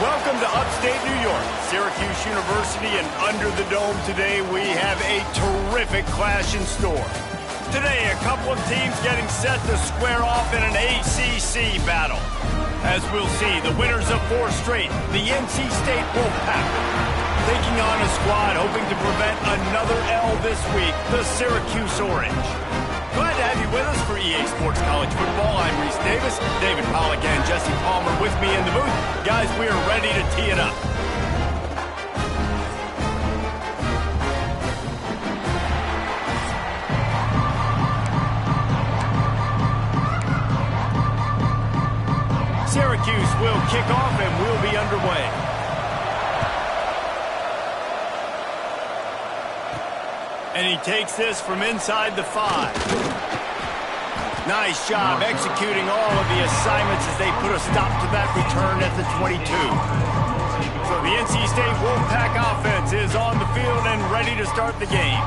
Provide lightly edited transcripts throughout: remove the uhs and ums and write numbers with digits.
Welcome to upstate New York, Syracuse University, and under the dome today we have a terrific clash in store. Today, a couple of teams getting set to square off in an ACC battle. As we'll see, the winners of 4 straight, the NC State Wolfpack, taking on a squad hoping to prevent another L this week, the Syracuse Orange. Glad to have you with us for EA Sports College Football. I'm Reese Davis, David Pollack and Jesse Palmer with me in the booth. Guys, we are ready to tee it up. Syracuse will kick off and we'll be underway. And he takes this from inside the 5. Nice job executing all of the assignments as they put a stop to that return at the 22. So the NC State Wolfpack offense is on the field and ready to start the game.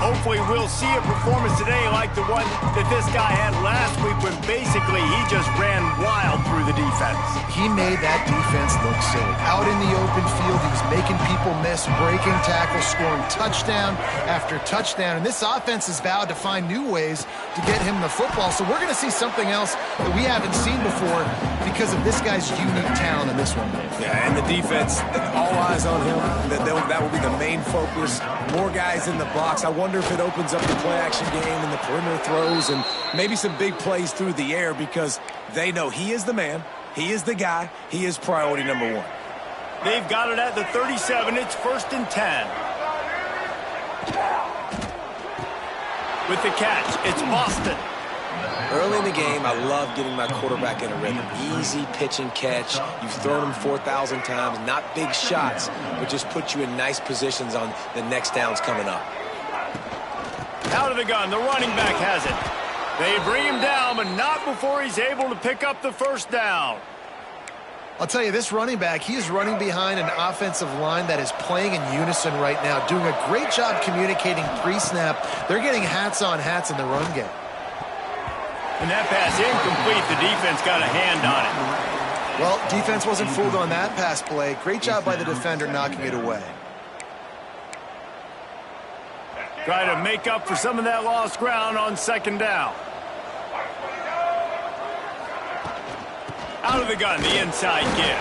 Hopefully we'll see a performance today like the one that this guy had last week when basically he just ran wild through the defense. He made that defense look silly. Out in the open field, he was making people miss, breaking tackles, scoring touchdown after touchdown. And this offense has vowed to find new ways to get him the football. So we're going to see something else that we haven't seen before because of this guy's unique talent in this one. Yeah, and the defense, all eyes on him. That will be the main focus. More guys in the box. I wonder if it opens up the play-action game and the perimeter throws and maybe some big plays through the air because they know he is the man, he is the guy, he is priority number 1. They've got it at the 37. It's 1st and 10. With the catch, it's Boston. Early in the game, I love getting my quarterback in a rhythm. Easy pitch and catch. You've thrown him 4,000 times. Not big shots, but just put you in nice positions on the next downs coming up. Out of the gun, the running back has it. They bring him down, but not before he's able to pick up the first down. I'll tell you, this running back, he is running behind an offensive line that is playing in unison right now, doing a great job communicating pre-snap. They're getting hats on hats in the run game. And that pass incomplete. The defense got a hand on it. Well, defense wasn't fooled on that pass play. Great job by the defender knocking it away. Try to make up for some of that lost ground on 2nd down. Out of the gun, the inside give.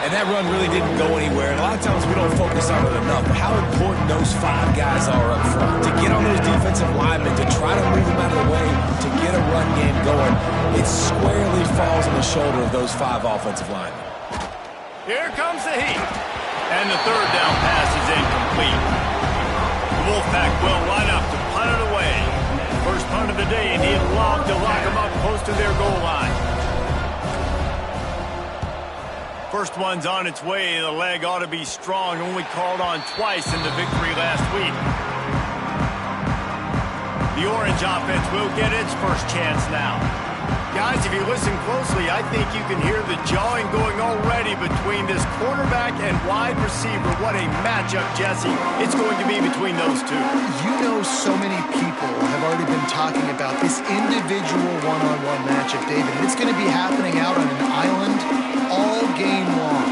And that run really didn't go anywhere. And a lot of times we don't focus on it enough. But how important those 5 guys are up front. To get on those defensive linemen, to try to move them out of the way, to get a run game going, it squarely falls on the shoulder of those 5 offensive linemen. Here comes the heat. And the 3rd down pass is incomplete. The Wolfpack will line up to punt it away. First punt of the day, and he'll lob to lock them up close to their goal line. First one's on its way. The leg ought to be strong. Only called on twice in the victory last week. The Orange offense will get its first chance now. Guys, if you listen closely, I think you can hear the jawing going already between this quarterback and wide receiver. What a matchup, Jesse, it's going to be between those two. You know, so many people have already been talking about this individual one-on-one matchup, David. And it's going to be happening out on an island all game long.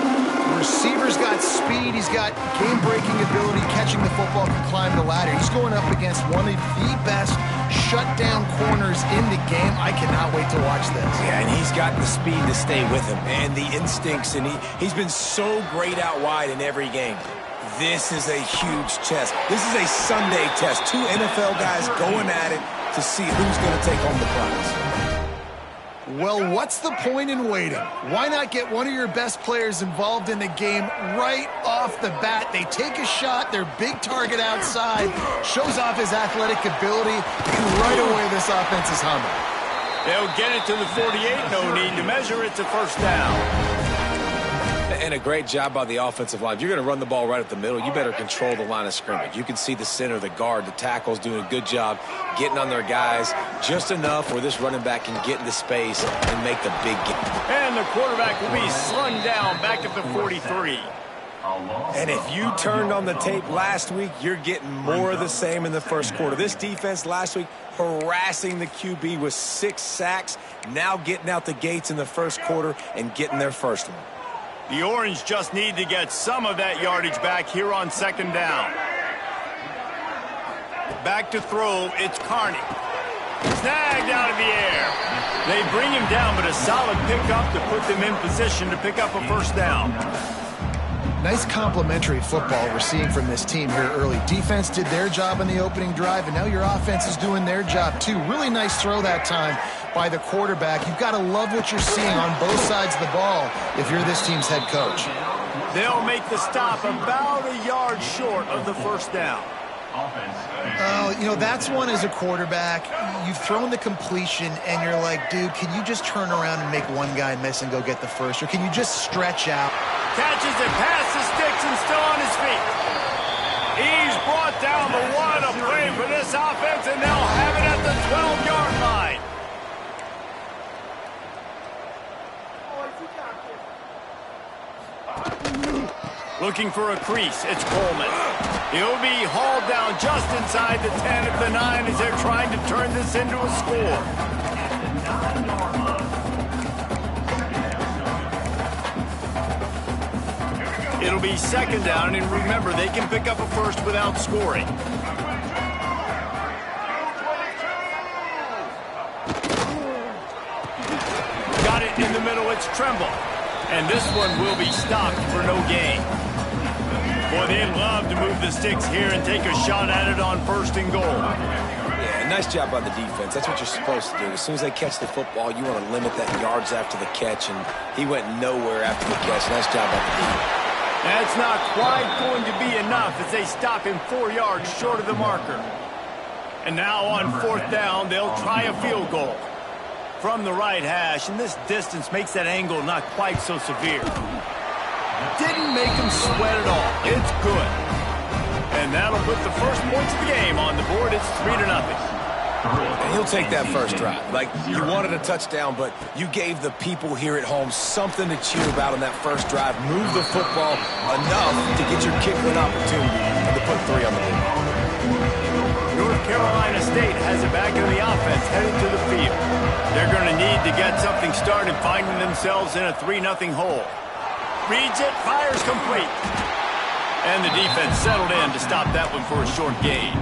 The receiver's got speed, he's got game-breaking ability, catching the football, can climb the ladder. He's going up against one of the best shutdown corners in the game. I cannot wait to watch this. Yeah, and he's got the speed to stay with him and the instincts, and he's been so great out wide in every game. This is a huge test. This is a Sunday test. 2 NFL guys going at it to see who's going to take home the prize. Well, what's the point in waiting? Why not get one of your best players involved in the game right off the bat? They take a shot, their big target outside, shows off his athletic ability, and right away this offense is humming. They'll get it to the 48, no need to measure, it's a first down. And a great job by the offensive line. If you're going to run the ball right at the middle, you better control the line of scrimmage. You can see the center, the guard, the tackles doing a good job getting on their guys just enough where this running back can get into space and make the big game. And the quarterback will be slung down back at the 43. And if you turned on the tape last week, you're getting more of the same in the first quarter. This defense last week harassing the QB with 6 sacks, now getting out the gates in the first quarter and getting their first one. The Orange just need to get some of that yardage back here on second down. Back to throw, it's Carney. Snagged out of the air. They bring him down, but a solid pickup to put them in position to pick up a first down. Nice complementary football we're seeing from this team here early. Defense did their job in the opening drive, and now your offense is doing their job too. Really nice throw that time by the quarterback. You've got to love what you're seeing on both sides of the ball if you're this team's head coach. They'll make the stop about a yard short of the first down. Oh, you know, that's one as a quarterback. You've thrown the completion, and you're like, dude, can you just turn around and make one guy miss and go get the first? Or can you just stretch out? Catches it past the sticks and still on his feet. He's brought down, but what a play for this offense, and they'll have it at the 12-yard line. Looking for a crease, it's Coleman. He'll be hauled down just inside the 10 at the 9 as they're trying to turn this into a score. It'll be second down, and remember, they can pick up a first without scoring. Got it in the middle, it's Tremble. And this one will be stopped for no gain. Boy, they love to move the sticks here and take a shot at it on first and goal. Yeah, nice job by the defense. That's what you're supposed to do. As soon as they catch the football, you want to limit that yards after the catch, and he went nowhere after the catch. Nice job by the defense. That's not quite going to be enough as they stop him 4 yards short of the marker. And now on fourth down, they'll try a field goal from the right hash, and this distance makes that angle not quite so severe. Didn't make him sweat at all. It's good. And that'll put the first points of the game on the board. It's 3-0. And he'll take that first drive. Like, you wanted a touchdown, but you gave the people here at home something to cheer about on that first drive. Move the football enough to get your kicker an opportunity and to put 3 on the board. North Carolina State has it back in the offense headed to the field. They're going to need to get something started, finding themselves in a 3-0 hole. Reads it, fires complete. And the defense settled in to stop that one for a short gain.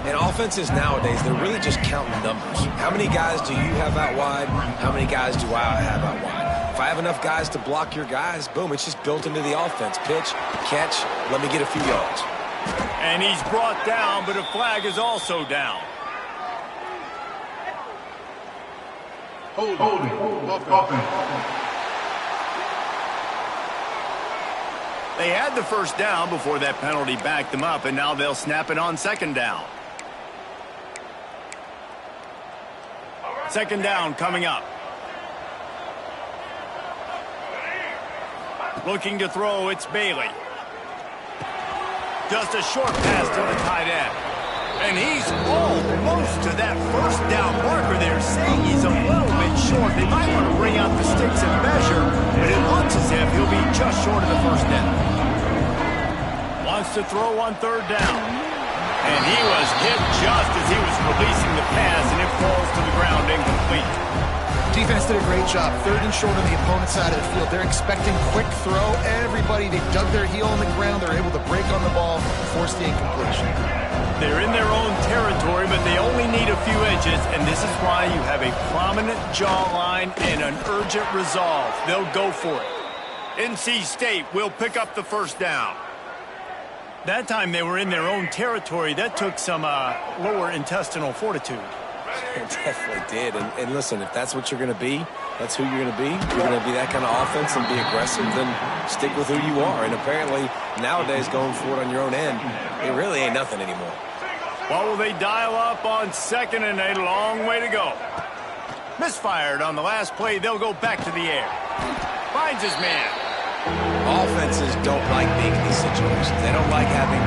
And offenses nowadays, they're really just counting numbers. How many guys do you have out wide? How many guys do I have out wide? If I have enough guys to block your guys, boom, it's just built into the offense. Pitch, catch, let me get a few yards. And he's brought down, but a flag is also down. Holding. Offense. They had the first down before that penalty backed them up, and now they'll snap it on second down. Second down coming up. Looking to throw, it's Bailey. Just a short pass to the tight end. And he's almost to that first down marker there, saying he's a little bit short. They might want to bring out the sticks and measure, but it looks as if he'll be just short of the first down. Wants to throw on third down. And he was hit just as he was releasing the pass, and it falls to the ground incomplete. Defense did a great job. Third and short on the opponent's side of the field. They're expecting quick throw. Everybody, they dug their heel on the ground. They're able to break on the ball, force the incompletion. They're in their own territory, but they only need a few inches, and this is why you have a prominent jawline and an urgent resolve. They'll go for it. NC State will pick up the first down. That time they were in their own territory. That took some lower intestinal fortitude. It definitely did. And listen, if that's what you're going to be, that's who you're going to be. You're going to be that kind of offense and be aggressive, then stick with who you are. And apparently, nowadays, going for it on your own end, it really ain't nothing anymore. Well, will they dial up on second and a long way to go? Misfired on the last play. They'll go back to the air. Finds his man. Offenses don't like being in these situations. They don't like having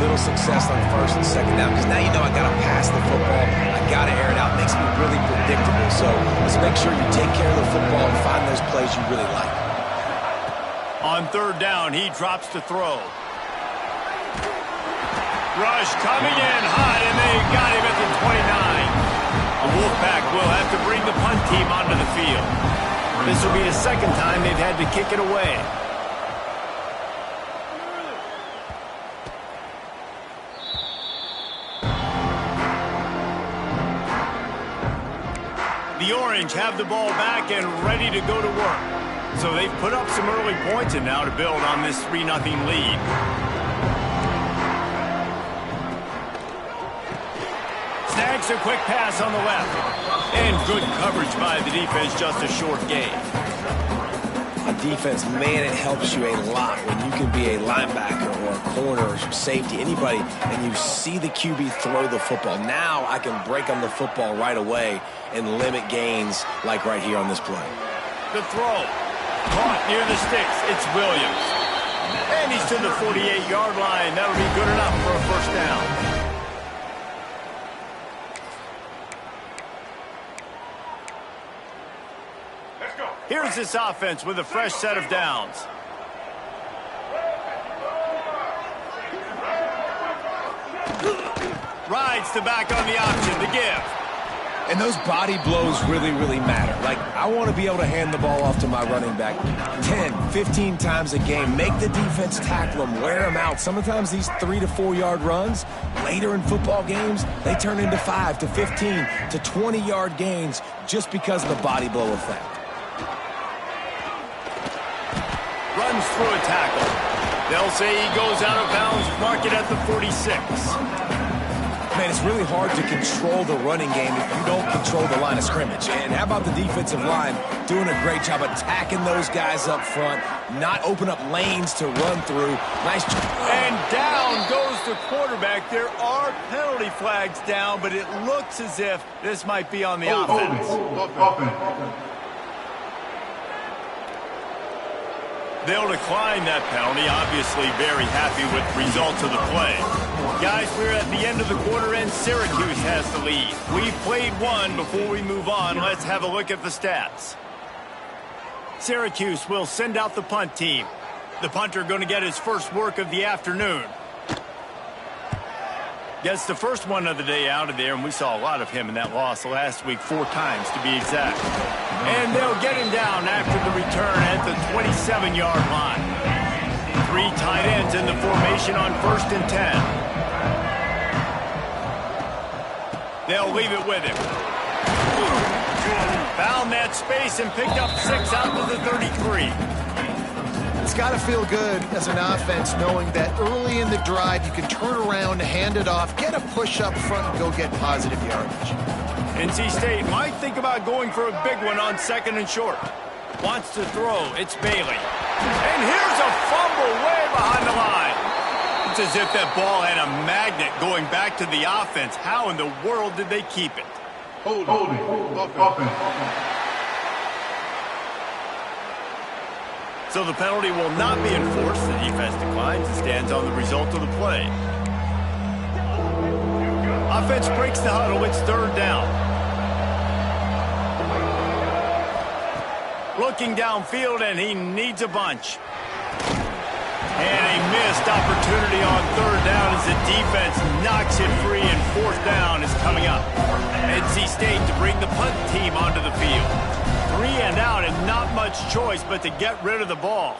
little success on first and second down because now you know I got to pass the football. I got to air it out. It makes me really predictable. So let's make sure you take care of the football and find those plays you really like. On third down, he drops to throw. Rush coming in hot, and they got him at the 29. The Wolfpack will have to bring the punt team onto the field. This will be the second time they've had to kick it away. The Orange have the ball back and ready to go to work. So they've put up some early points and now to build on this 3-0 lead. Snags a quick pass on the left. And good coverage by the defense, just a short gain. On defense, man, it helps you a lot when you can be a linebacker or a corner or safety, anybody, and you see the QB throw the football. Now I can break on the football right away and limit gains like right here on this play. The throw. Caught near the sticks. It's Williams. And he's to the 48-yard line. That'll be good enough for a first down. Here's this offense with a fresh set of downs. Rides the back on the option, the give. And those body blows really, really matter. Like, I want to be able to hand the ball off to my running back 10, 15 times a game. Make the defense tackle them, wear them out. Sometimes these 3 to 4 yard runs, later in football games, they turn into 5 to 15 to 20-yard gains just because of the body blow effect. Runs through a tackle. They'll say he goes out of bounds, mark it at the 46. Man, it's really hard to control the running game if you don't control the line of scrimmage. And how about the defensive line doing a great job attacking those guys up front, not open up lanes to run through. Nice. And down goes the quarterback. There are penalty flags down, but it looks as if this might be on the offense. They'll decline that penalty. Obviously very happy with the results of the play. Guys, we're at the end of the quarter and Syracuse has the lead. We've played one. Before we move on, let's have a look at the stats. Syracuse will send out the punt team. The punter going to get his first work of the afternoon. Gets the first one of the day out of there, and we saw a lot of him in that loss last week, 4 times to be exact. And they'll get him down after the return at the 27-yard line. 3 tight ends in the formation on 1st and 10. They'll leave it with him. Found that space and picked up 6 out to the 33. It's got to feel good as an offense knowing that early in the drive you can turn around, hand it off, get a push up front, and go get positive yardage. NC State might think about going for a big one on 2nd and short. Wants to throw. It's Bailey. And here's a fumble way behind the line. It's as if that ball had a magnet going back to the offense. How in the world did they keep it? Holding. So the penalty will not be enforced. The defense declines and stands on the result of the play. Offense breaks the huddle. It's 3rd down. Looking downfield, and he needs a bunch. And a missed opportunity on 3rd down as the defense knocks it free, and 4th down is coming up. NC State to bring the punt team onto the field. 3 and out, and not much choice but to get rid of the ball.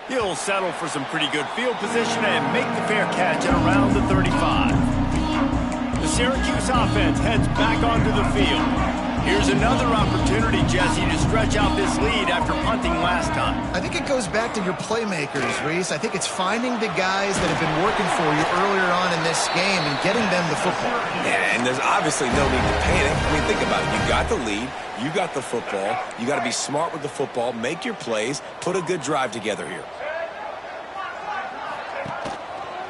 He'll settle for some pretty good field position and make the fair catch at around the 35. The Syracuse offense heads back onto the field. Here's another opportunity, Jesse, to stretch out this lead after punting last time. I think it goes back to your playmakers, Reese. I think it's finding the guys that have been working for you earlier on in this game and getting them the football. Yeah, and there's obviously no need to panic. I mean, think about it. You got the lead. You got the football. You got to be smart with the football. Make your plays. Put a good drive together here.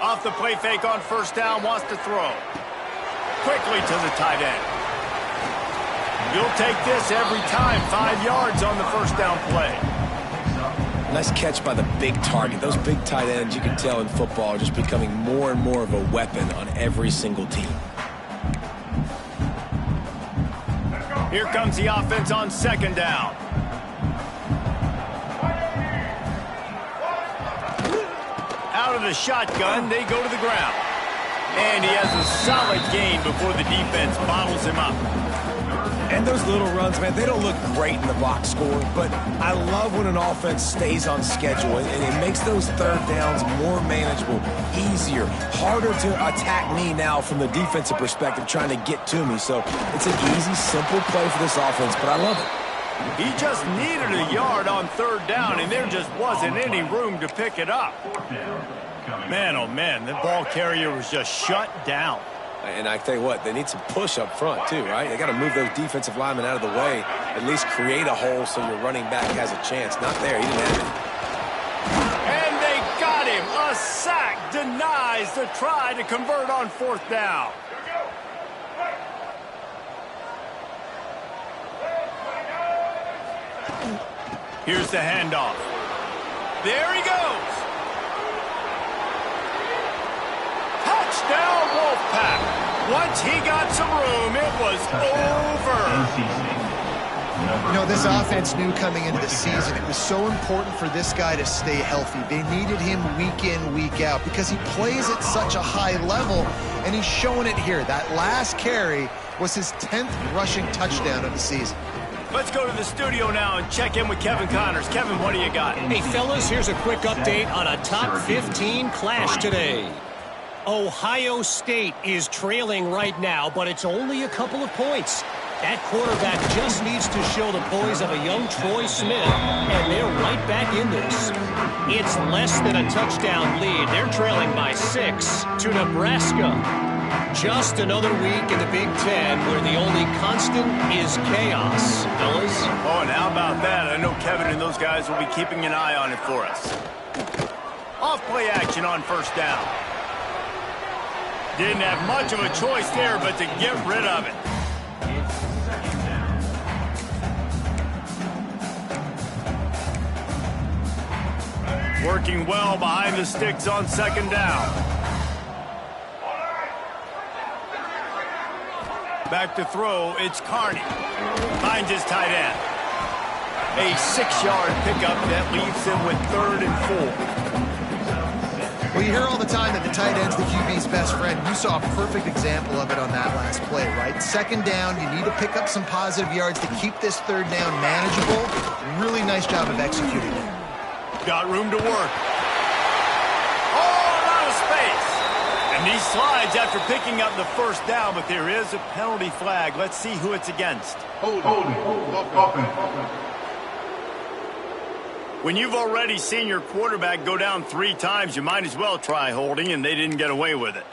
Off the play fake on 1st down, wants to throw. Quickly to the tight end. You'll take this every time. 5 yards on the 1st down play. Nice catch by the big target. Those big tight ends, you can tell in football, are just becoming more and more of a weapon on every single team. Here comes the offense on 2nd down. Out of the shotgun, they go to the ground. And he has a solid gain before the defense bottles him up. And those little runs, man, they don't look great in the box score, but I love when an offense stays on schedule, and it makes those third downs more manageable, easier, harder to attack me now from the defensive perspective trying to get to me. So it's an easy, simple play for this offense, but I love it. He just needed a yard on third down, and there just wasn't any room to pick it up. Man, oh man, the ball carrier was just shut down. And I tell you what, they need some push up front too, right? They got to move those defensive linemen out of the way, at least create a hole so your running back has a chance. Not there, he didn't have it. And they got him. A sack denies the try to convert on fourth down. Here's the handoff. There he goes. Touchdown, Wolfpack. Once he got some room, it was over. You know, this offense knew coming into the season it was so important for this guy to stay healthy. They needed him week in, week out because he plays at such a high level, and he's showing it here. That last carry was his 10th rushing touchdown of the season. Let's go to the studio now and check in with Kevin Connors. Kevin, what do you got? Hey, fellas, here's a quick update on a top 15 clash today. Ohio State is trailing right now, but it's only a couple of points. That quarterback just needs to show the poise of a young Troy Smith, and they're right back in this. It's less than a touchdown lead. They're trailing by 6 to Nebraska. Just another week in the Big Ten where the only constant is chaos, fellas. Oh, and how about that? I know Kevin and those guys will be keeping an eye on it for us. Off-play action on first down. Didn't have much of a choice there, but to get rid of it. Working well behind the sticks on second down. Back to throw, it's Carney. Finds his tight end. A 6-yard pickup that leaves him with 3rd and 4. Well, you hear all the time that the tight end's the QB's best friend. You saw a perfect example of it on that last play, right? Second down, you need to pick up some positive yards to keep this third down manageable. Really nice job of executing it. Got room to work. Oh, out of space. And he slides after picking up the first down, but there is a penalty flag. Let's see who it's against. Holding. When you've already seen your quarterback go down 3 times, you might as well try holding, and they didn't get away with it.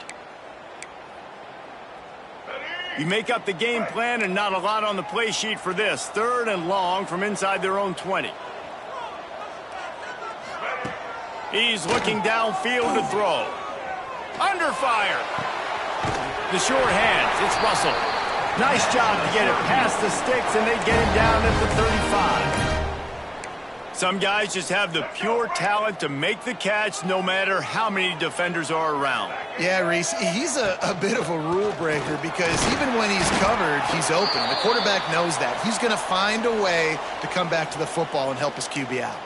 You make up the game plan and not a lot on the play sheet for this. 3rd and long from inside their own 20. He's looking downfield to throw. Under fire. The short hands. It's Russell. Nice job to get it past the sticks, and they get him down at the 35. Some guys just have the pure talent to make the catch no matter how many defenders are around. Yeah, Reese, he's a bit of a rule breaker because even when he's covered, he's open. The quarterback knows that. He's going to find a way to come back to the football and help his QB out.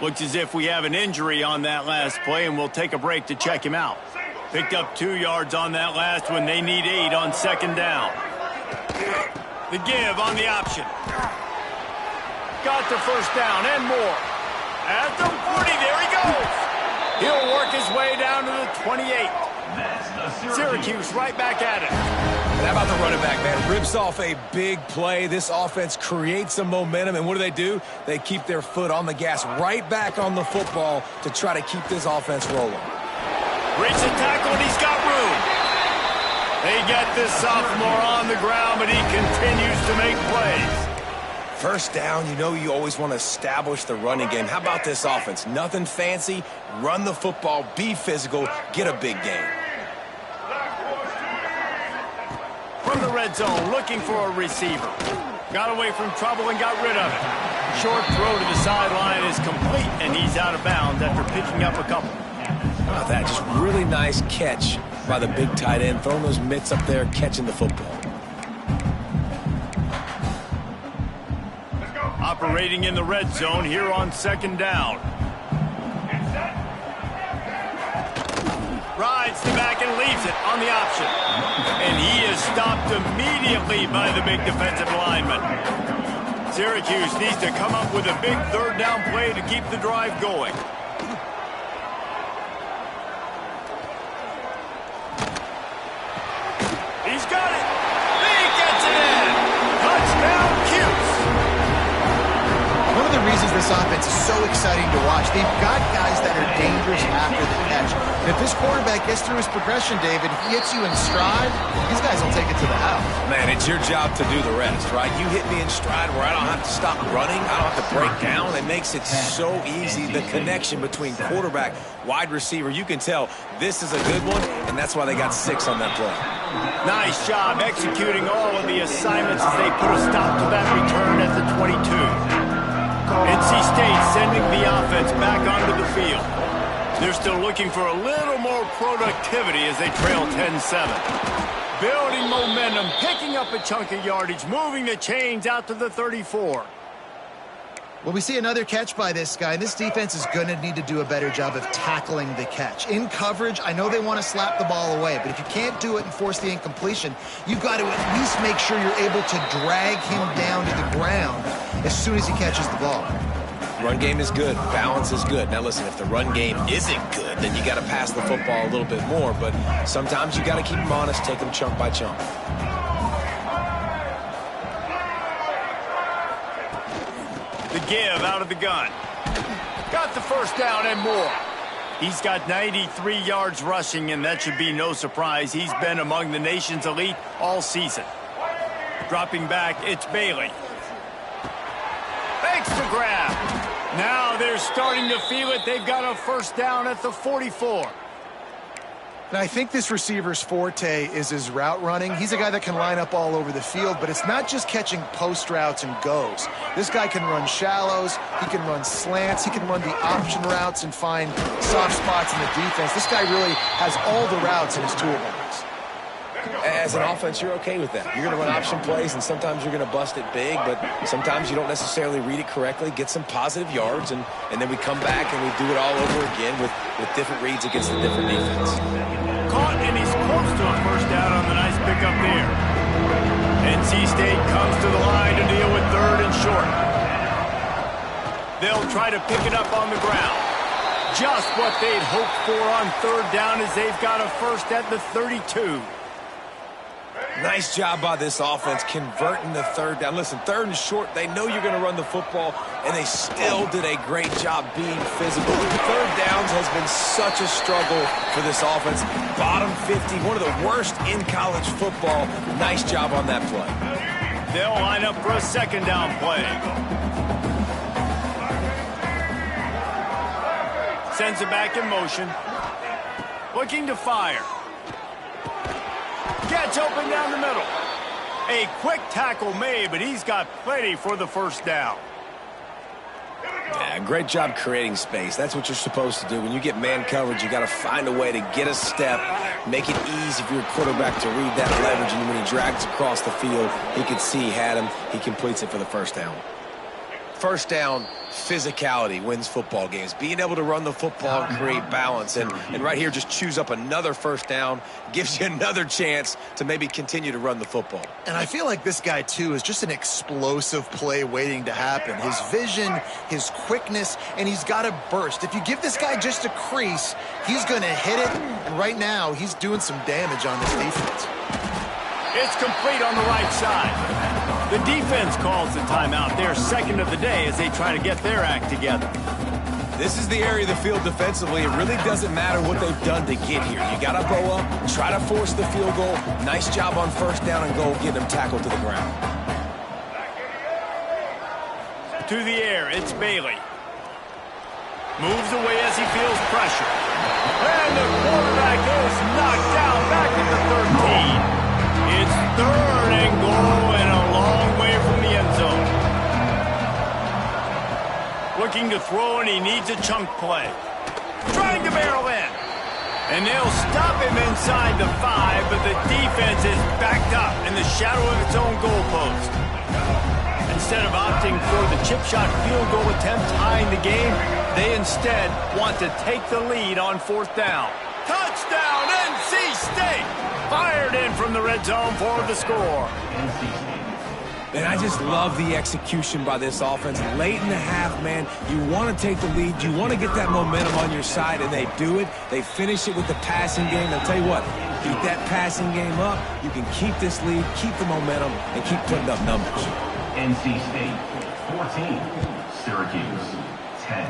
Looks as if we have an injury on that last play, and we'll take a break to check him out. Picked up 2 yards on that last one. They need 8 on second down. The give on the option. Got the first down and more. At the 40, there he goes. He'll work his way down to the 28. Syracuse right back at it. And how about the running back, man? Rips off a big play. This offense creates some momentum, and what do? They keep their foot on the gas right back on the football to try to keep this offense rolling. Breaks the tackle, and he's got room. They get this sophomore on the ground, but he continues to make plays. First down, you know you always want to establish the running game. How about this offense? Nothing fancy. Run the football, be physical, get a big gain. From the red zone, looking for a receiver. Got away from trouble and got rid of it. Short throw to the sideline is complete, and he's out of bounds after picking up a couple. How about that? Just really nice catch by the big tight end, throwing those mitts up there, catching the football. Operating in the red zone here on second down. Rides the back and leaves it on the option. And he is stopped immediately by the big defensive lineman. Syracuse needs to come up with a big third down play to keep the drive going. He's got it. He gets it in. Touchdown, Cuse. One of the reasons this offense is so exciting to watch, they've got guys that are dangerous after the catch. And if this quarterback gets through his progression, David, he hits you in stride, these guys will take it to the house. Man, it's your job to do the rest, right? You hit me in stride where I don't have to stop running. I don't have to break down. It makes it so easy. The connection between quarterback, wide receiver, you can tell this is a good one, and that's why they got 6 on that play. Nice job executing all of the assignments as they put a stop to that return at the 22. NC State sending the offense back onto the field. They're still looking for a little more productivity as they trail 10-7. Building momentum, picking up a chunk of yardage, moving the chains out to the 34. Well, we see another catch by this guy. This defense is going to need to do a better job of tackling the catch. In coverage, I know they want to slap the ball away, but if you can't do it and force the incompletion, you've got to at least make sure you're able to drag him down to the ground as soon as he catches the ball. Run game is good. Balance is good. Now, listen, if the run game isn't good, then you got to pass the football a little bit more, but sometimes you got to keep them honest, take them chunk by chunk. The give out of the gun. Got the first down and more. He's got 93 yards rushing, and that should be no surprise. He's been among the nation's elite all season. Dropping back, it's Bailey. Makes the grab. Now they're starting to feel it. They've got a first down at the 44. Now, I think this receiver's forte is his route running. He's a guy that can line up all over the field, but it's not just catching post routes and goes. This guy can run shallows, he can run slants, he can run the option routes and find soft spots in the defense. This guy really has all the routes in his toolbox. As an offense, you're okay with that. You're going to run option plays, and sometimes you're going to bust it big, but sometimes you don't necessarily read it correctly, get some positive yards, and then we come back and we do it all over again with different reads against a different defense. Caught, and he's close to a first down on the nice pickup there. NC State comes to the line to deal with third and short. They'll try to pick it up on the ground. Just what they'd hoped for on third down as they've got a first at the 32. Nice job by this offense converting the third down. Listen, third and short, they know you're going to run the football, and they still did a great job being physical. Third downs has been such a struggle for this offense. Bottom 50, one of the worst in college football. Nice job on that play. They'll line up for a second down play. Sends it back in motion. Looking to fire. Gets open down the middle. A quick tackle made, but he's got plenty for the first down. Yeah, great job creating space. That's what you're supposed to do. When you get man coverage, you got to find a way to get a step, make it easy for your quarterback to read that leverage, and when he drags across the field, he can see he had him. He completes it for the first down. First down, physicality wins football games. Being able to run the football and create balance. And right here, just choose up another first down, gives you another chance to maybe continue to run the football. And I feel like this guy, too, is just an explosive play waiting to happen. His vision, his quickness, and he's got a burst. If you give this guy just a crease, he's going to hit it. And right now, he's doing some damage on this defense. It's complete on the right side. The defense calls the timeout. They're second of the day as they try to get their act together. This is the area of the field defensively. It really doesn't matter what they've done to get here. You got to bow up, try to force the field goal. Nice job on first down and goal, get them tackled to the ground. To the air, it's Bailey. Moves away as he feels pressure. And the quarterback is knocked down back at the 13. It's third and goal and a long way from the end zone. Looking to throw, and he needs a chunk play. Trying to barrel in. And they'll stop him inside the 5, but the defense is backed up in the shadow of its own goalpost. Instead of opting for the chip shot field goal attempt tying the game, they instead want to take the lead on fourth down. Touchdown! State fired in from the red zone for the score. And I just love the execution by this offense. Late in the half, man, you want to take the lead. You want to get that momentum on your side, and they do it. They finish it with the passing game. I'll tell you what, keep that passing game up. You can keep this lead, keep the momentum, and keep putting up numbers. NC State 14, Syracuse 10.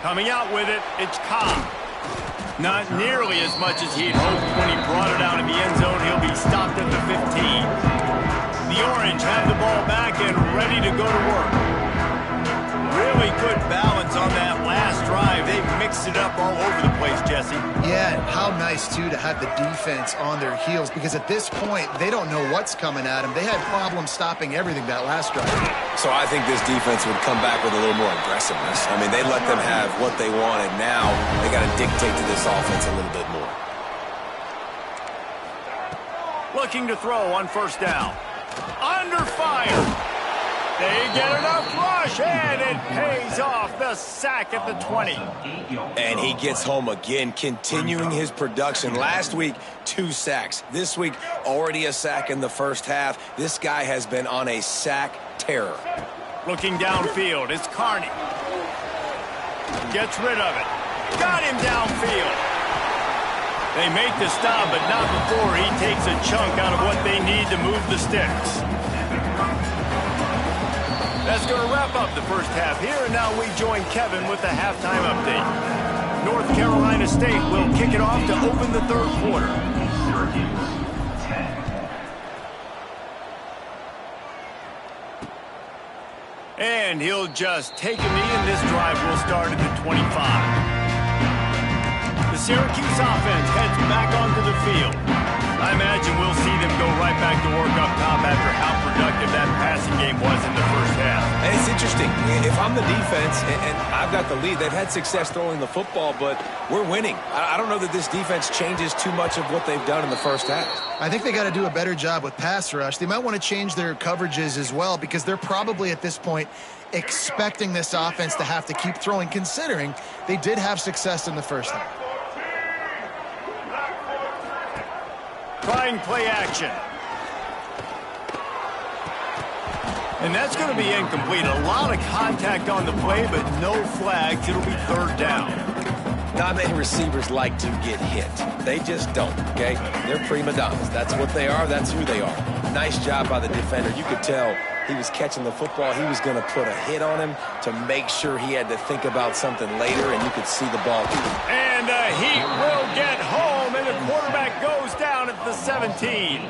Coming out with it, it's Cobb. Not nearly as much as he'd hoped when he brought it out in the end zone. He'll be stopped at the 15. The Orange have the ball back and ready to go to work. Really good balance on that last drive. They mixed it up all over the place, Jesse. Yeah, and how nice, too, to have the defense on their heels, because at this point, they don't know what's coming at them. They had problems stopping everything that last drive. So I think this defense would come back with a little more aggressiveness. I mean, they let them have what they wanted. Now they got to dictate to this offense a little bit more. Looking to throw on first down. Under fire. They get enough rush, and it pays off. The sack at the 20. And he gets home again, continuing his production. Last week, 2 sacks. This week, already a sack in the first half. This guy has been on a sack terror. Looking downfield, it's Carney. Gets rid of it. Got him downfield. They make the stop, but not before he takes a chunk out of what they need to move the sticks. That's going to wrap up the first half here, and now we join Kevin with the halftime update. North Carolina State will kick it off to open the third quarter. Syracuse 10. And he'll just take a knee, and this drive will start at the 25. The Syracuse offense heads back onto the field. I imagine we'll see them go right back to work up top after how productive that passing game was in the first half. And it's interesting. If I'm the defense and I've got the lead, they've had success throwing the football, but we're winning. I don't know that this defense changes too much of what they've done in the first half. I think they got to do a better job with pass rush. They might want to change their coverages as well, because they're probably at this point expecting this offense to have to keep throwing, considering they did have success in the first half. Trying play action. And that's going to be incomplete. A lot of contact on the play, but no flags. It'll be third down. Not many receivers like to get hit. They just don't, okay? They're prima donnas. That's what they are. That's who they are. Nice job by the defender. You could tell he was catching the football. He was going to put a hit on him to make sure he had to think about something later, and you could see the ball. And he will get home, and the quarterback goes down at the 17.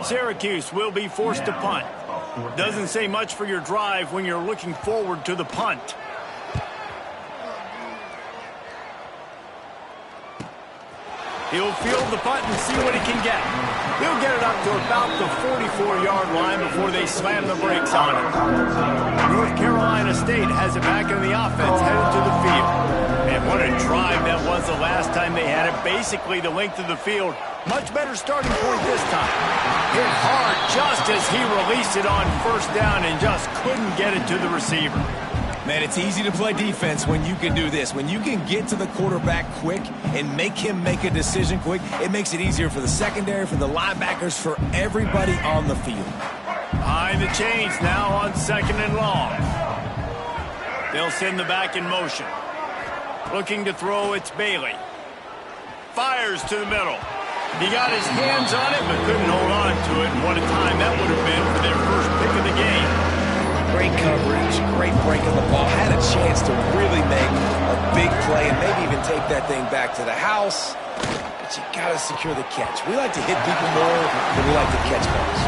Syracuse will be forced to punt. Doesn't say much for your drive when you're looking forward to the punt. He'll field the punt and see what he can get. He'll get it up to about the 44-yard line before they slam the brakes on him. North Carolina State has it back in the offense, headed to the field. And what a drive that was the last time they had it. Basically the length of the field. Much better starting point this time. Hit hard just as he released it on first down and just couldn't get it to the receiver. Man, it's easy to play defense when you can do this. When you can get to the quarterback quick and make him make a decision quick, it makes it easier for the secondary, for the linebackers, for everybody on the field. Behind the chains now on second and long. They'll send the back in motion. Looking to throw, it's Bailey. Fires to the middle. He got his hands on it but couldn't hold on to it. And what a time that would have been for their first pick of the game. Great coverage, great break of the ball. Had a chance to really make a big play and maybe even take that thing back to the house. But you got to secure the catch. We like to hit people more than we like to catch balls.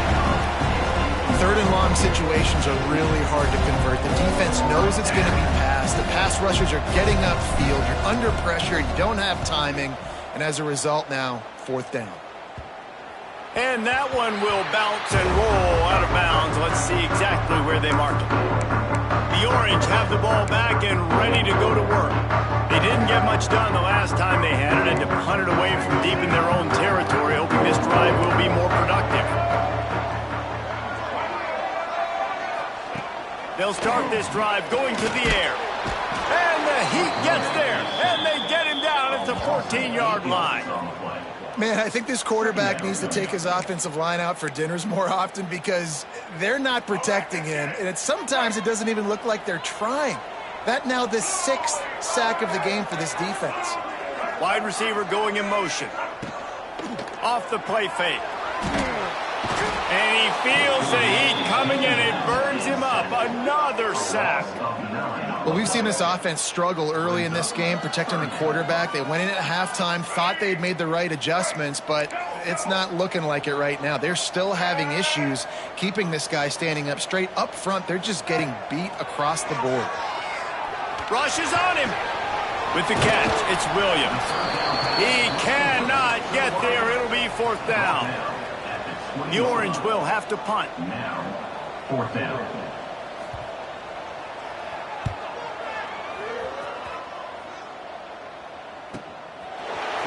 Third and long situations are really hard to convert. The defense knows it's going to be passed. The pass rushers are getting upfield. You're under pressure. You don't have timing. And as a result now, fourth down. And that one will bounce and roll out of bounds. Let's see exactly where they mark it. The Orange have the ball back and ready to go to work. They didn't get much done the last time they had it, and to punt it away from deep in their own territory, hoping this drive will be more productive. They'll start this drive going to the air. And the Heat gets there, and they get him down at the 14-yard line. Man, I think this quarterback needs to take his offensive line out for dinners more often because they're not protecting him. And sometimes it doesn't even look like they're trying. That now the 6th sack of the game for this defense. Wide receiver going in motion. Off the play fake. And he feels the heat coming and it burns him up. Another sack. Well, we've seen this offense struggle early in this game protecting the quarterback. They went in at halftime, thought they'd made the right adjustments, but it's not looking like it right now. They're still having issues keeping this guy standing up straight. Up front, they're just getting beat across the board. Rushes on him. With the catch, it's Williams. He cannot get there. It'll be 4th down. The Orange will have to punt. Now, 4th down.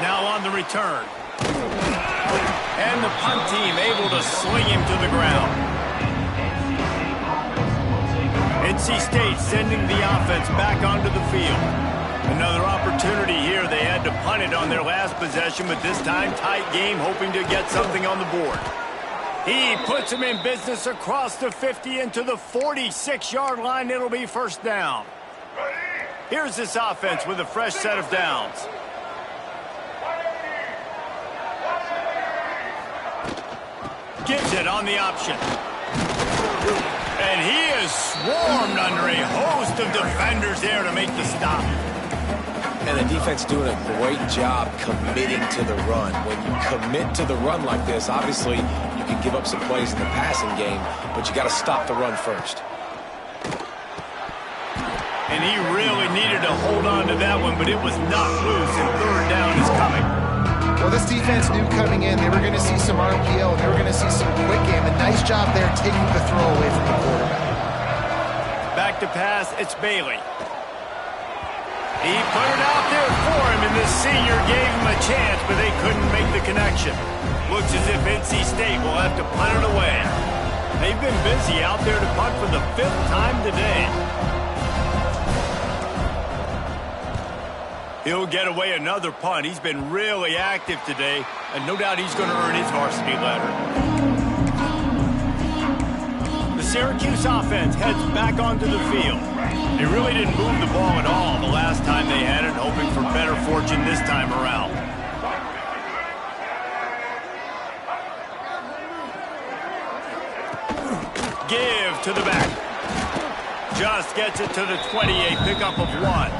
Now on the return. And the punt team able to swing him to the ground. NC State sending the offense back onto the field. Another opportunity here. They had to punt it on their last possession, but this time tight game, hoping to get something on the board. He puts him in business across the 50 into the 46-yard line. It'll be 1st down. Here's this offense with a fresh set of downs. Gives it on the option. And he is swarmed under a host of defenders there to make the stop. And the defense doing a great job committing to the run. When you commit to the run like this, obviously you can give up some plays in the passing game, but you got to stop the run first. And he really needed to hold on to that one, but it was not loose, and 3rd down is coming. Well, this defense knew coming in they were going to see some RPO, and they were going to see some quick game. A nice job there taking the throw away from the quarterback. Back to pass, it's Bailey. He put it out there for him, and the senior gave him a chance, but they couldn't make the connection. Looks as if NC State will have to punt it away. They've been busy out there to punt for the 5th time today. He'll get away another punt. He's been really active today, and no doubt he's going to earn his varsity letter. The Syracuse offense heads back onto the field. They really didn't move the ball at all the last time they had it, hoping for better fortune this time around. Give to the back. Just gets it to the 28, pickup of 1.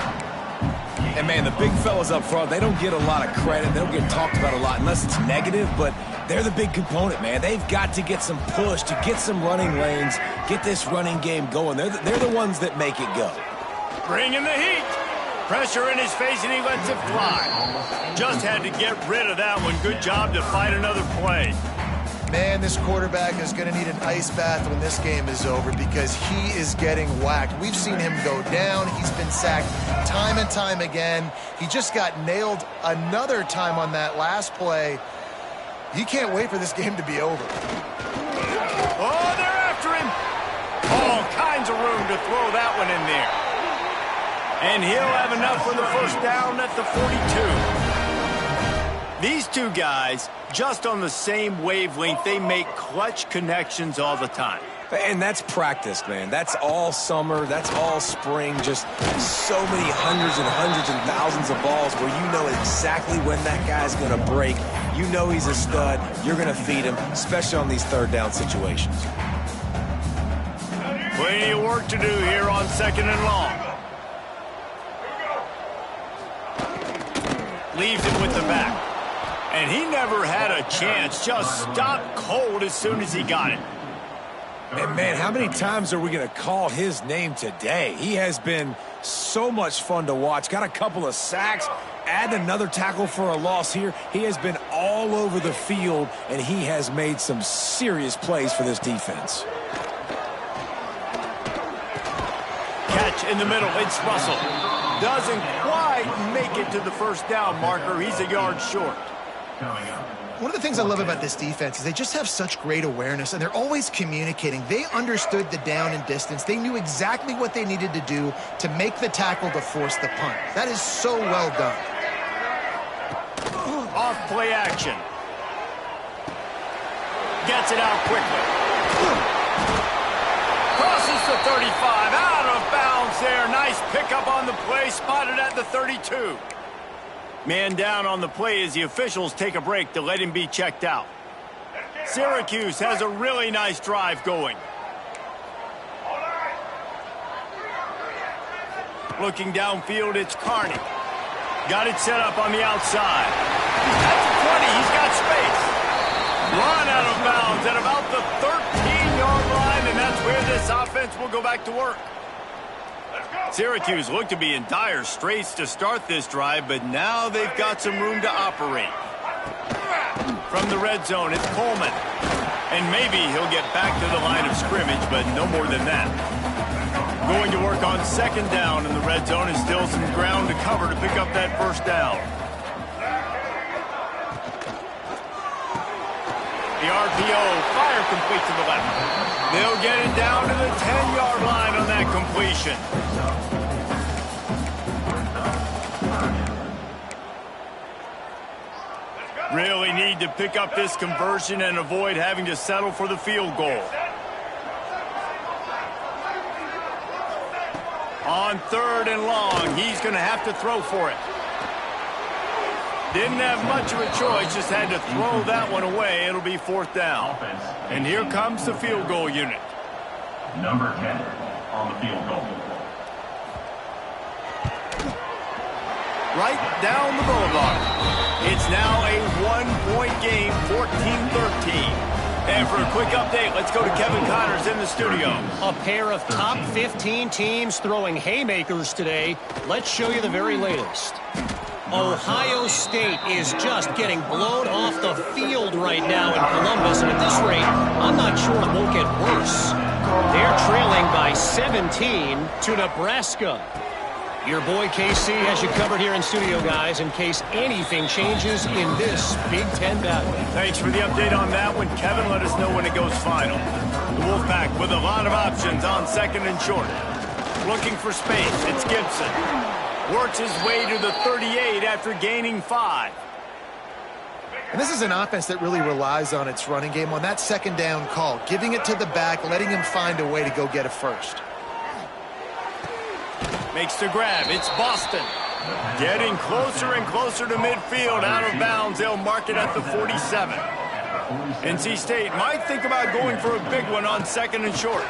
And, man, the big fellas up front, they don't get a lot of credit. They don't get talked about a lot unless it's negative, but they're the big component, man. They've got to get some push, to get some running lanes, get this running game going. They're the ones that make it go. Bringing the heat. Pressure in his face, and he lets it fly. Just had to get rid of that one. Good job to find another play. Man, this quarterback is going to need an ice bath when this game is over because he is getting whacked. We've seen him go down. He's been sacked time and time again. He just got nailed another time on that last play. He can't wait for this game to be over. Oh, they're after him. All kinds of room to throw that one in there. And he'll have enough for the 1st down at the 42. These two guys, just on the same wavelength, they make clutch connections all the time. And that's practice, man. That's all summer. That's all spring. Just so many hundreds and thousands of balls where you know exactly when that guy's going to break. You know he's a stud. You're going to feed him, especially on these 3rd down situations. Plenty of work to do here on 2nd and long. Leaves it with the back. And he never had a chance. Just stopped cold as soon as he got it. And, man, how many times are we going to call his name today? He has been so much fun to watch. Got a couple of sacks. Add another tackle for a loss here. He has been all over the field, and he has made some serious plays for this defense. Catch in the middle. It's Russell. Doesn't quite make it to the 1st down marker. He's a yard short. Coming up. One of the things I love about this defense is they just have such great awareness, and they're always communicating. They understood the down and distance. They knew exactly what they needed to do to make the tackle to force the punt. That is so well done. Off play action. Gets it out quickly. Crosses the 35. Out of bounds there. Nice pickup on the play. Spotted at the 32. Man down on the play as the officials take a break to let him be checked out. Syracuse has a really nice drive going. Looking downfield, it's Carney. Got it set up on the outside. At the 20, he's got space. Run out of bounds at about the 13-yard line, and that's where this offense will go back to work. Syracuse looked to be in dire straits to start this drive, but now they've got some room to operate. From the red zone, it's Coleman. And maybe he'll get back to the line of scrimmage, but no more than that. Going to work on second down in the red zone, and still some ground to cover to pick up that first down. The RPO, fire complete to the left. They'll get it down to the 10-yard line on that completion. Really need to pick up this conversion and avoid having to settle for the field goal. On third and long, he's going to have to throw for it. Didn't have much of a choice, just had to throw that one away. It'll be fourth down. And here comes the field goal unit. Number 10 on the field goal. Right down the boulevard. It's now a one-point game, 14-13. And for a quick update, let's go to Kevin Connors in the studio. A pair of top 15 teams throwing haymakers today. Let's show you the very latest. Ohio State is just getting blown off the field right now in Columbus, and at this rate, I'm not sure it won't get worse. They're trailing by 17 to Nebraska. Your boy KC has you covered here in studio, guys, in case anything changes in this Big Ten battle. Thanks for the update on that one. Kevin, let us know when it goes final. The Wolfpack with a lot of options on second and short. Looking for space, it's Gibson. Works his way to the 38 after gaining 5. And this is an offense that really relies on its running game on that second down call, giving it to the back, letting him find a way to go get a first. Makes the grab. It's Boston. Getting closer and closer to midfield. Out of bounds. They'll mark it at the 47. NC State might think about going for a big one on second and short.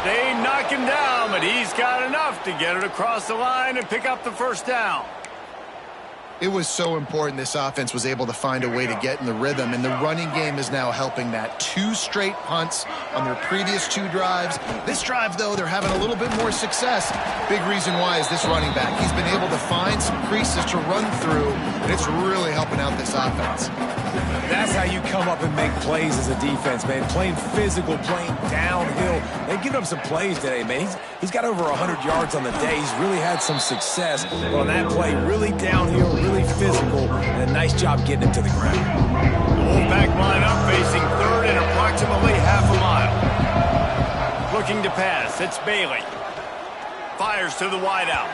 They knock him down, but he's got enough to get it across the line and pick up the first down. It was so important this offense was able to find a way to get in the rhythm, and the running game is now helping that. 2 straight punts on their previous 2 drives. This drive, though, they're having a little bit more success. Big reason why is this running back. He's been able to find some creases to run through, and it's really helping out this offense. That's how you come up and make plays as a defense, man. Playing physical, playing downhill. They've given up some plays today, man. He's got over 100 yards on the day. He's really had some success on that play. Really downhill, really physical, and a nice job getting it to the ground. The Wolfpack line up, facing third and approximately half a mile. Looking to pass, it's Bailey. Fires to the wideout.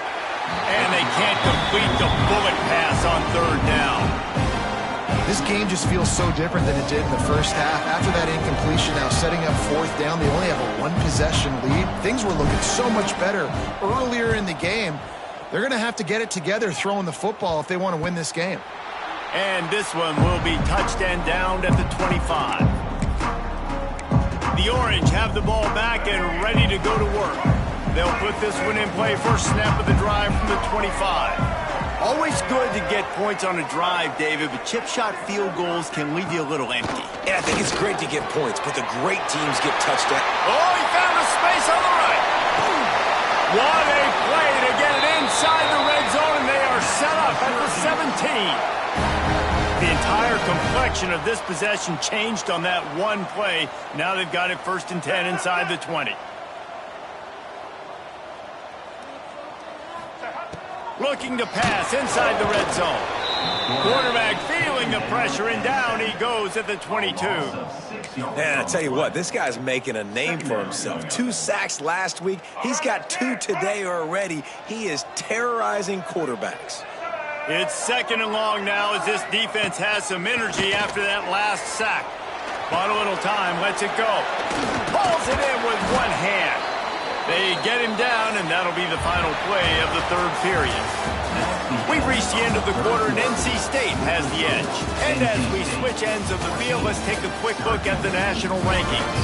And they can't complete the bullet pass on third down. This game just feels so different than it did in the first half. After that incompletion, now setting up fourth down, they only have a 1-possession lead. Things were looking so much better earlier in the game. They're going to have to get it together throwing the football if they want to win this game. And this one will be touched and downed at the 25. The Orange have the ball back and ready to go to work. They'll put this one in play first snap of the drive from the 25. Always good to get points on a drive, David, but chip shot field goals can leave you a little empty. And I think it's great to get points, but the great teams get touchdowns. Oh, he found a space on the right. What a play to get it inside the red zone, and they are set up at the 17. The entire complexion of this possession changed on that one play. Now they've got it 1st and 10 inside the 20. Looking to pass inside the red zone. Quarterback feeling the pressure, and down he goes at the 22. Man, I tell you what, this guy's making a name for himself. 2 sacks last week. He's got 2 today already. He is terrorizing quarterbacks. It's 2nd and long now as this defense has some energy after that last sack. Bought a little time, lets it go. Pulls it in with one hand. They get him down, and that'll be the final play of the 3rd period. We've reached the end of the quarter, and NC State has the edge. And as we switch ends of the field, let's take a quick look at the national rankings.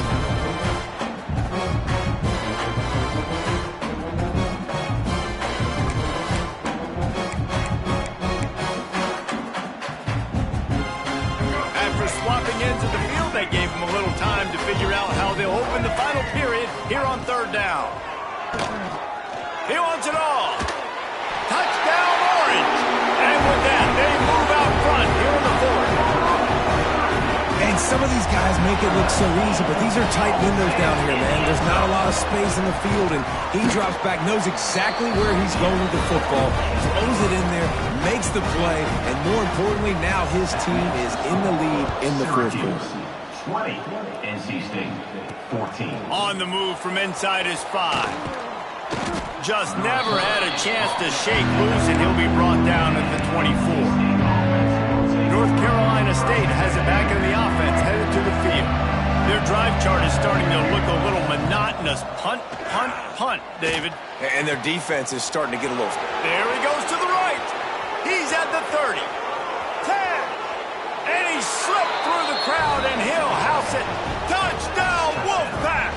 After swapping ends of the field, they gave him a little time to figure out how they'll open the final period here on 3rd down. He wants it all. Touchdown, Orange. And with that, they move out front here in the 4th. And some of these guys make it look so easy, but these are tight windows down here, man. There's not a lot of space in the field, and he drops back, knows exactly where he's going with the football, throws it in there, makes the play, and more importantly, now his team is in the lead in the 4th quarter. 20, NC State, 14. On the move from inside his 5. Just never had a chance to shake loose, and he'll be brought down at the 24. North Carolina State has it back in the offense, headed to the field. Their drive chart is starting to look a little monotonous. Punt, punt, punt, David. And their defense is starting to get a little... There he goes to the right. He's at the 30. 10. And he slipped through the crowd, and he'll house it. Touchdown, Wolfpack!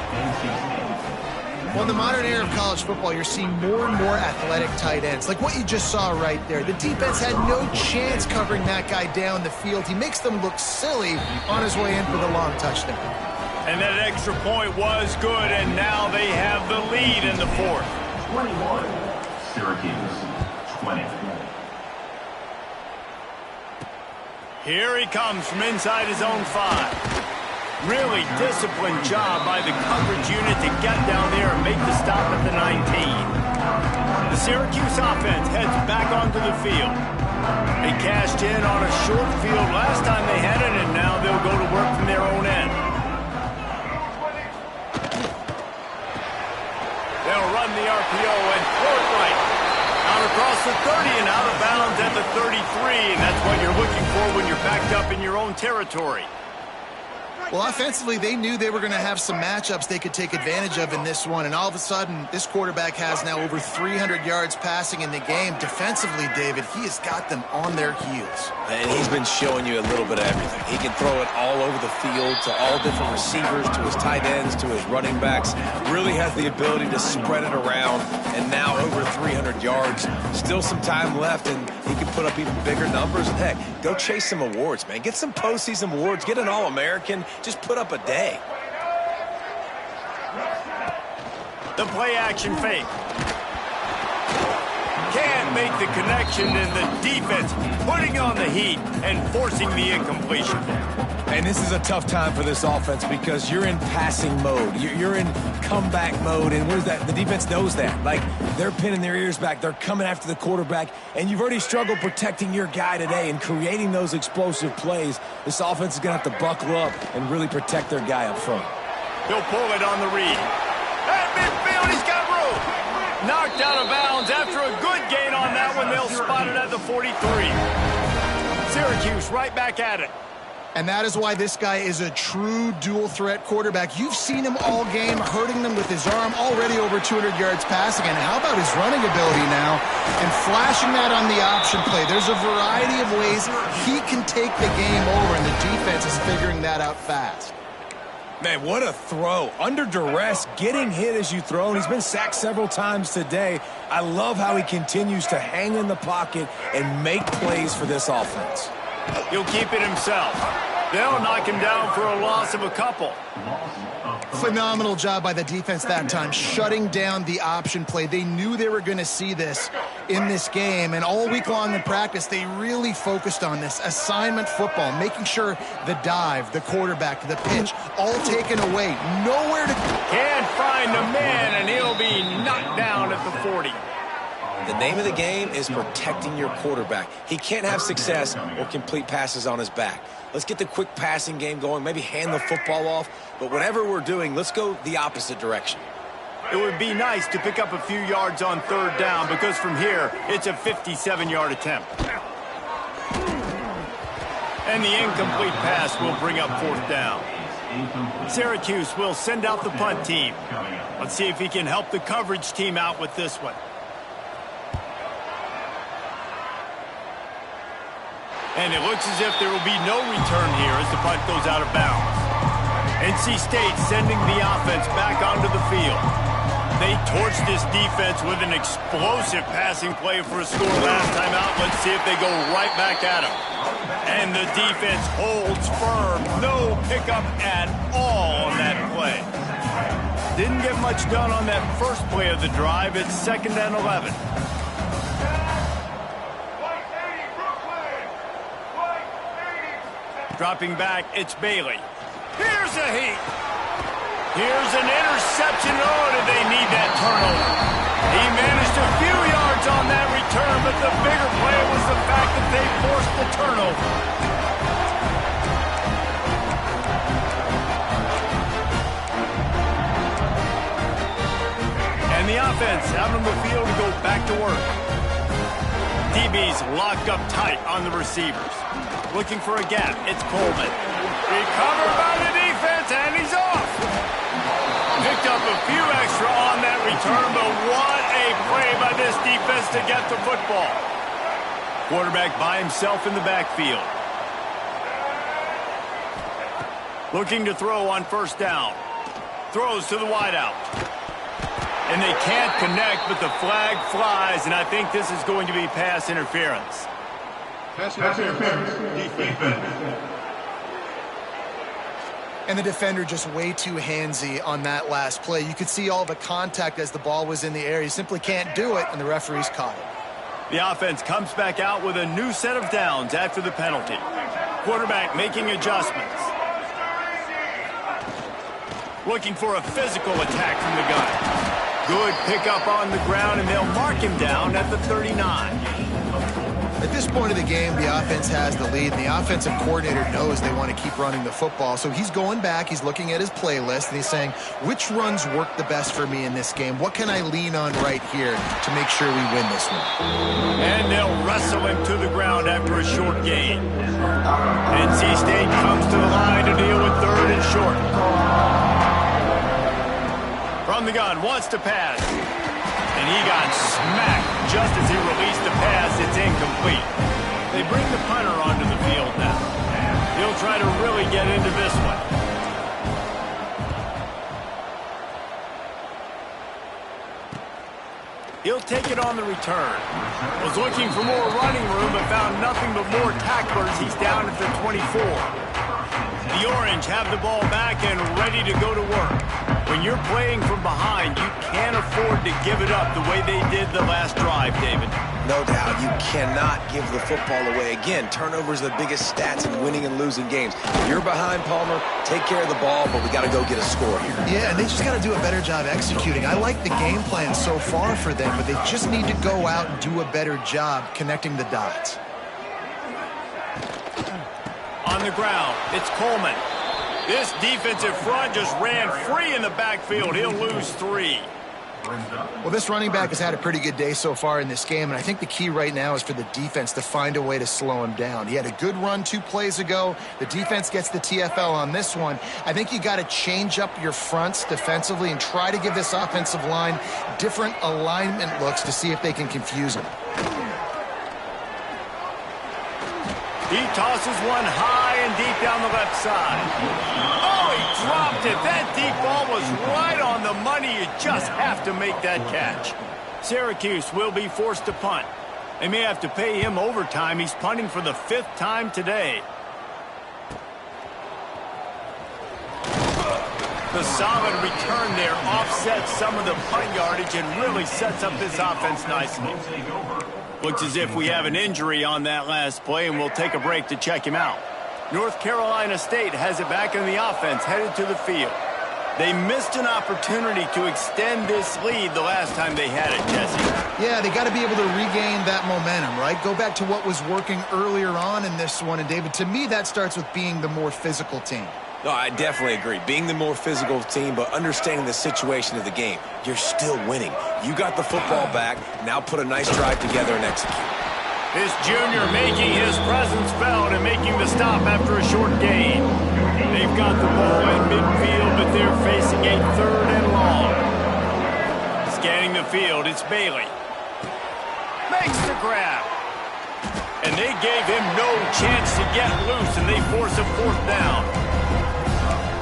Well, in the modern era of college football, you're seeing more and more athletic tight ends, like what you just saw right there. The defense had no chance covering that guy down the field. He makes them look silly on his way in for the long touchdown. And that extra point was good, and now they have the lead in the 4th. 21, Syracuse, 20. Here he comes from inside his own 5. Really disciplined job by the coverage unit to get down there and make the stop at the 19. The Syracuse offense heads back onto the field. They cashed in on a short field last time they had it, and now they'll go to work from their own end. They'll run the RPO and throw it right. Out across the 30 and out of bounds at the 33, and that's what you're looking for when you're backed up in your own territory. Well, offensively, they knew they were going to have some matchups they could take advantage of in this one, and all of a sudden, this quarterback has now over 300 yards passing in the game. Defensively, David, he has got them on their heels. And he's been showing you a little bit of everything. He can throw it all over the field to all different receivers, to his tight ends, to his running backs. Really has the ability to spread it around, and now over 300 yards. Still some time left, and he can put up even bigger numbers. And heck, go chase some awards, man. Get some postseason awards. Get an All-American. Just put up a day. The play-action fake. Can't make the connection, and the defense putting on the heat and forcing the incompletion. And this is a tough time for this offense because you're in passing mode. You're in comeback mode, and where's that? The defense knows that. Like, they're pinning their ears back. They're coming after the quarterback, and you've already struggled protecting your guy today and creating those explosive plays. This offense is going to have to buckle up and really protect their guy up front. He'll pull it on the read. At midfield, he's got room. Knocked out of bounds after a good gain on that one. They'll spot it at the 43. Syracuse right back at it. And that is why this guy is a true dual-threat quarterback. You've seen him all game, hurting them with his arm, already over 200 yards passing. And how about his running ability now? And flashing that on the option play. There's a variety of ways he can take the game over, and the defense is figuring that out fast. Man, what a throw. Under duress, getting hit as you throw, and he's been sacked several times today. I love how he continues to hang in the pocket and make plays for this offense. He'll keep it himself. They'll knock him down for a loss of a couple. Phenomenal job by the defense that time, shutting down the option play. They knew they were going to see this in this game, and all week long in practice, they really focused on this assignment football, making sure the dive, the quarterback, the pitch, all taken away. Nowhere to... Can't find the man, and he'll be knocked down at the 40. The name of the game is protecting your quarterback. He can't have success or complete passes on his back. Let's get the quick passing game going, maybe hand the football off. But whatever we're doing, let's go the opposite direction. It would be nice to pick up a few yards on third down because from here, it's a 57-yard attempt. And the incomplete pass will bring up fourth down. Syracuse will send out the punt team. Let's see if he can help the coverage team out with this one. And it looks as if there will be no return here as the punt goes out of bounds. NC State sending the offense back onto the field. They torched this defense with an explosive passing play for a score last time out. Let's see if they go right back at him. And the defense holds firm. No pickup at all on that play. Didn't get much done on that first play of the drive. It's 2nd and 11. Dropping back, it's Bailey. Here's a heat. Here's an interception. Oh, did they need that turnover? He managed a few yards on that return, but the bigger play was the fact that they forced the turnover. And the offense out on the field to go back to work. DB's locked up tight on the receivers. Looking for a gap. It's Coleman. Recovered by the defense, and he's off. Picked up a few extra on that return, but what a play by this defense to get the football. Quarterback by himself in the backfield. Looking to throw on first down. Throws to the wideout. And they can't connect, but the flag flies, and I think this is going to be pass interference. Pass interference. Defense. And the defender just way too handsy on that last play. You could see all the contact as the ball was in the air. You simply can't do it, and the referees caught it. The offense comes back out with a new set of downs after the penalty. Quarterback making adjustments. Looking for a physical attack from the gun. Good pickup on the ground, and they'll mark him down at the 39. At this point of the game, the offense has the lead, and the offensive coordinator knows they want to keep running the football. So he's going back, he's looking at his playlist, and he's saying, which runs work the best for me in this game? What can I lean on right here to make sure we win this one? And they'll wrestle him to the ground after a short gain. NC State comes to the line to deal with third and short. From the gun, wants to pass. And he got smacked just as he released the pass. It's incomplete. They bring the punter onto the field now. He'll try to really get into this one. He'll take it on the return. Was looking for more running room, but found nothing but more tacklers. He's down at the 24. The Orange have the ball back and ready to go to work. When you're playing from behind, you can't afford to give it up the way they did the last drive, David. No doubt. You cannot give the football away. Again, turnovers are the biggest stats in winning and losing games. If you're behind, Palmer, take care of the ball, but we got to go get a score here. Yeah, and they just got to do a better job executing. I like the game plan so far for them, but they just need to go out and do a better job connecting the dots. On the ground, it's Coleman. This defensive front just ran free in the backfield. He'll lose 3. Well, this running back has had a pretty good day so far in this game, and I think the key right now is for the defense to find a way to slow him down. He had a good run 2 plays ago. The defense gets the TFL on this one. I think you got to change up your fronts defensively and try to give this offensive line different alignment looks to see if they can confuse him. He tosses one high and deep down the left side. Oh, he dropped it. That deep ball was right on the money. You just have to make that catch. Syracuse will be forced to punt. They may have to pay him overtime. He's punting for the 5th time today. The solid return there offsets some of the punt yardage and really sets up this offense nicely. Looks as if we have an injury on that last play, and we'll take a break to check him out. North Carolina State has it back in the offense, headed to the field. They missed an opportunity to extend this lead the last time they had it, Jesse. Yeah, they got to be able to regain that momentum, right? Go back to what was working earlier on in this one. And, David, to me, that starts with being the more physical team. No, I definitely agree. Being the more physical team, but understanding the situation of the game. You're still winning. You got the football back. Now put a nice drive together and execute. This junior making his presence felt and making the stop after a short gain. They've got the ball in midfield, but they're facing a 3rd and long. Scanning the field, it's Bailey. Makes the grab. And they gave him no chance to get loose, and they force a 4th down.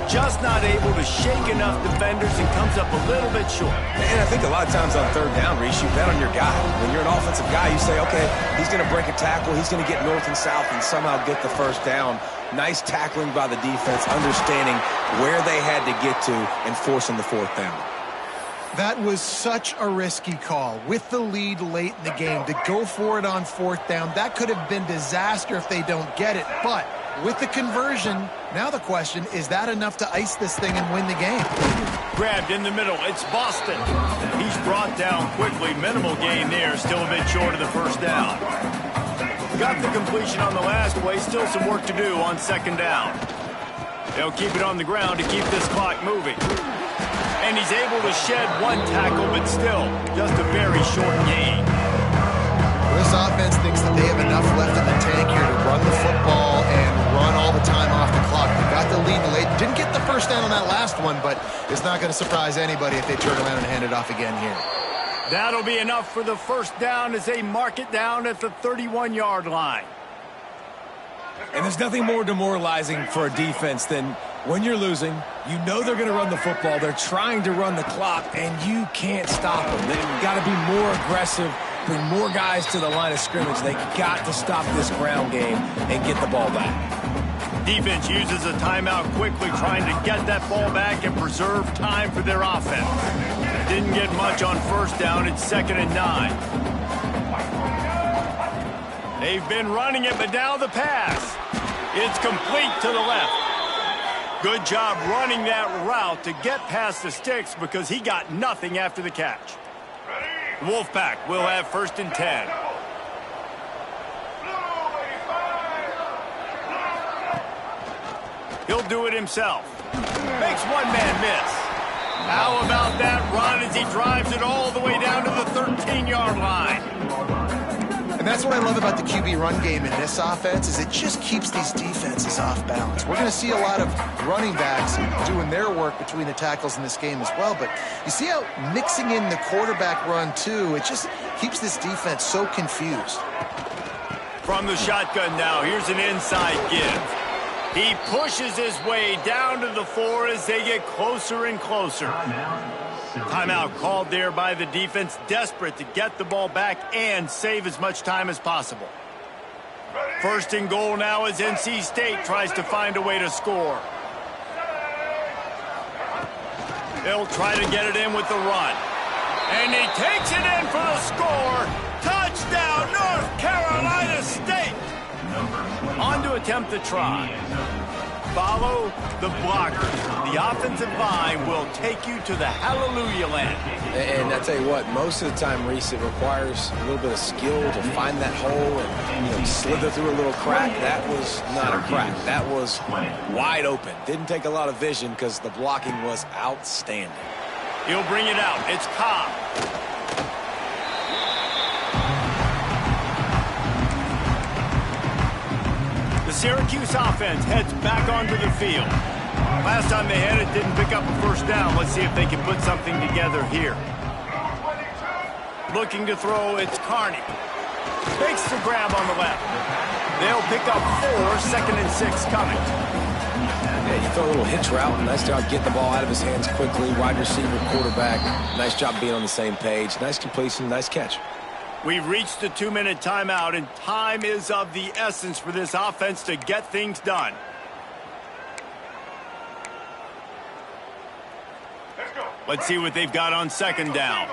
Just not able to shake enough defenders and comes up a little bit short. And I think a lot of times on 3rd down, Reese, you bet on your guy. When you're an offensive guy, you say, okay, he's going to break a tackle, he's going to get north and south and somehow get the 1st down. Nice tackling by the defense, understanding where they had to get to and forcing the 4th down. That was such a risky call. With the lead late in the game, to go for it on 4th down, that could have been disaster if they don't get it. But with the conversion, now the question, is that enough to ice this thing and win the game? Grabbed in the middle, it's Boston. He's brought down quickly, minimal gain there, still a bit short of the 1st down. Got the completion on the last play, still some work to do on 2nd down. They'll keep it on the ground to keep this clock moving. And he's able to shed 1 tackle, but still just a very short gain. This offense thinks that they have enough left in the tank here to run the football and run all the time off the clock. They got the lead late. Didn't get the 1st down on that last one, but it's not going to surprise anybody if they turn around and hand it off again here. That'll be enough for the 1st down as they mark it down at the 31-yard line. And there's nothing more demoralizing for a defense than when you're losing, you know they're going to run the football, they're trying to run the clock, and you can't stop them. They've got to be more aggressive, bring more guys to the line of scrimmage. They got to stop this ground game and get the ball back. Defense uses a timeout quickly, trying to get that ball back and preserve time for their offense. Didn't get much on 1st down. It's 2nd and 9. They've been running it, but now the pass. It's complete to the left. Good job running that route to get past the sticks because he got nothing after the catch. The Wolfpack will have 1st and 10. He'll do it himself. Makes 1 man miss. How about that run as he drives it all the way down to the 13-yard line? And that's what I love about the QB run game in this offense is it just keeps these defenses off balance. We're going to see a lot of running backs doing their work between the tackles in this game as well. But you see how mixing in the quarterback run, too, it just keeps this defense so confused. From the shotgun now, here's an inside give. He pushes his way down to the 4 as they get closer and closer. Timeout called there by the defense, desperate to get the ball back and save as much time as possible. 1st and goal now as NC State tries to find a way to score. They'll try to get it in with the run. And he takes it in for the score. Touchdown, North Carolina State. On to attempt the try. Follow the blockers. The offensive line will take you to the hallelujah land. And I tell you what, most of the time, Reese, it requires a little bit of skill to find that hole and slither through a little crack. That was not a crack. That was wide open. Didn't take a lot of vision because the blocking was outstanding. He'll bring it out. It's Cobb. The Syracuse offense heads back onto the field. Last time they had it, didn't pick up a 1st down. Let's see if they can put something together here. Looking to throw, it's Carney. Makes the grab on the left. They'll pick up 4, 2nd and 6 coming. Yeah, you throw a little hitch route. Nice job getting the ball out of his hands quickly. Wide receiver, quarterback. Nice job being on the same page. Nice completion, nice catch. We've reached the 2-minute timeout, and time is of the essence for this offense to get things done. Let's see what they've got on 2nd down.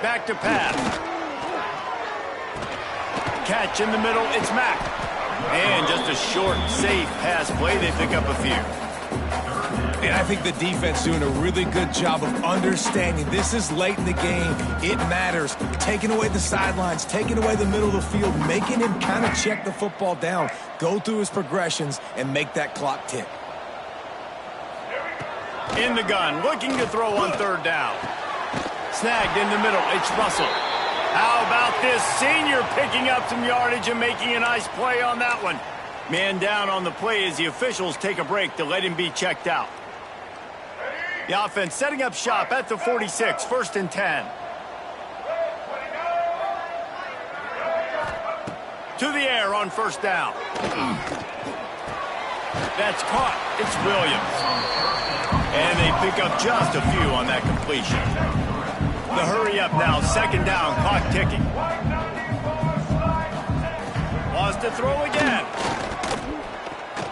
Back to pass. Catch in the middle, it's Mack. And just a short, safe pass play. They pick up a few. And I think the defense doing a really good job of understanding this is late in the game. It matters. Taking away the sidelines, taking away the middle of the field, making him kind of check the football down, go through his progressions, and make that clock tick. In the gun, looking to throw on third down. Snagged in the middle. It's Russell. How about this senior picking up some yardage and making a nice play on that one? Man down on the play as the officials take a break to let him be checked out. The offense setting up shop at the 46, 1st and 10. To the air on 1st down. That's caught. It's Williams. And they pick up just a few on that completion. The hurry up now, 2nd down, clock ticking. Wants to throw again.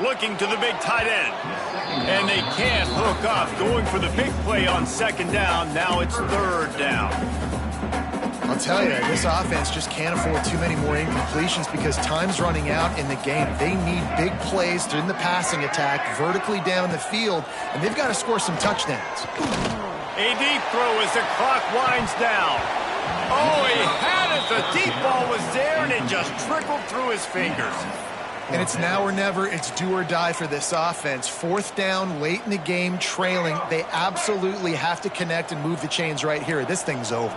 Looking to the big tight end. And they can't hook up. Going for the big play on 2nd down. Now it's 3rd down. I'll tell you, this offense just can't afford too many more incompletions because time's running out in the game. They need big plays in the passing attack, vertically down the field, and they've got to score some touchdowns. A deep throw as the clock winds down. Oh, he had it. The deep ball was there, and it just trickled through his fingers. And it's now or never. It's do or die for this offense. 4th down, late in the game, trailing. They absolutely have to connect and move the chains right here. This thing's over.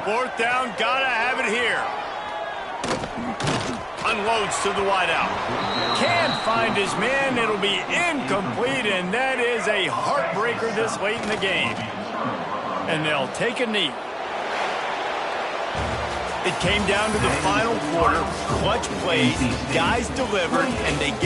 4th down, gotta have it here. Unloads to the wideout. Can't find his man. It'll be incomplete, and that is a heartbreaker this late in the game. And they'll take a knee. It came down to the final quarter. Clutch plays, guys delivered, and they get